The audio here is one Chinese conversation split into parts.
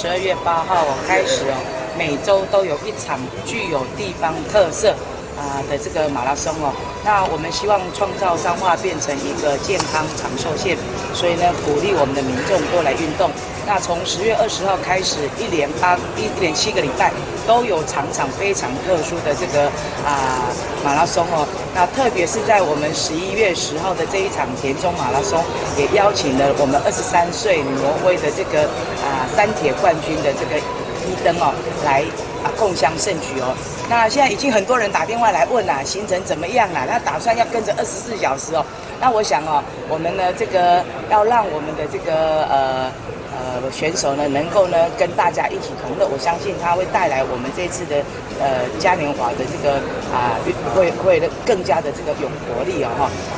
12月8号开始每周都有一场具有地方特色的这个马拉松那我们希望创造彰化变成一个健康长寿县，所以呢，鼓励我们的民众多来运动。那从10月20号开始，一连7个礼拜都有场非常特殊的这个马拉松那特别是在我们11月10号的这一场田中马拉松，也邀请了我们23岁挪威的这个三铁冠军的这个伊登来共襄盛举那现在已经很多人打电话来问行程怎么样那打算要跟着24小时那我想我们呢这个要让我们的这个选手呢能够呢跟大家一起同乐，我相信他会带来我们这次的嘉年华的这个会更加的这个有活力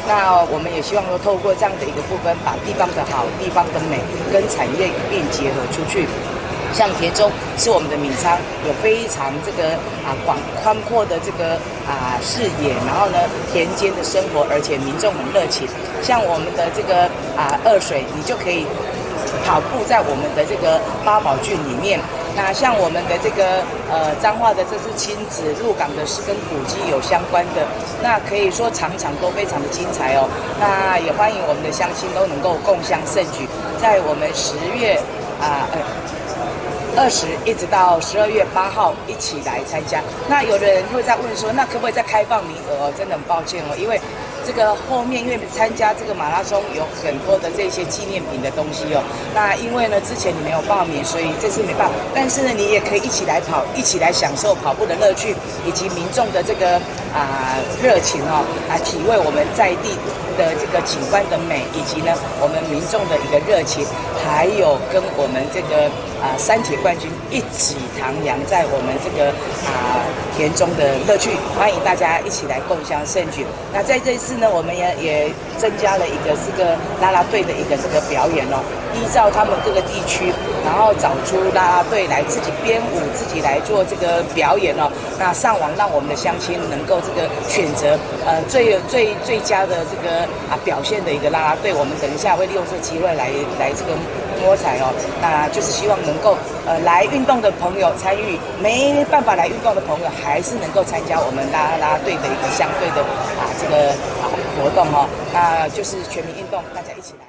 那我们也希望说透过这样的一个部分，把地方的好、地方的美跟产业一并结合出去。像田中是我们的米仓，有非常这个宽阔的这个视野，然后呢田间的生活，而且民众很热情。像我们的这个二水，你就可以跑步在我们的这个八宝郡里面。那像我们的这个彰化的这次亲子入港的是跟古迹有相关的，那可以说场都非常的精彩那也欢迎我们的乡亲都能够共襄盛举，在我们10月20一直到12月8号一起来参加。那有的人会在问说，那可不可以再开放名额真的很抱歉因为这个后面因为参加这个马拉松有很多的这些纪念品的东西那因为呢之前你没有报名，所以这次没办法。但是呢，你也可以一起来跑，一起来享受跑步的乐趣，以及民众的这个热情来体会我们在地的这个景观的美，以及呢我们民众的一个热情，还有跟我们这个三铁冠军一起徜徉在我们这个田中的乐趣，欢迎大家一起来共襄盛举。那在这次呢，我们也增加了一个这个啦啦队的一个这个表演依照他们各个地区，然后找出啦啦队来自己编舞，自己来做这个表演那上网让我们的乡亲能够这个选择最佳的这个表现的一个啦啦队。我们等一下会利用这个机会来这个摸彩那就是希望能够来运动的朋友参与，没办法来运动的朋友还是能够参加我们啦啦队的一个相对的这个活动那就是全民运动，大家一起来。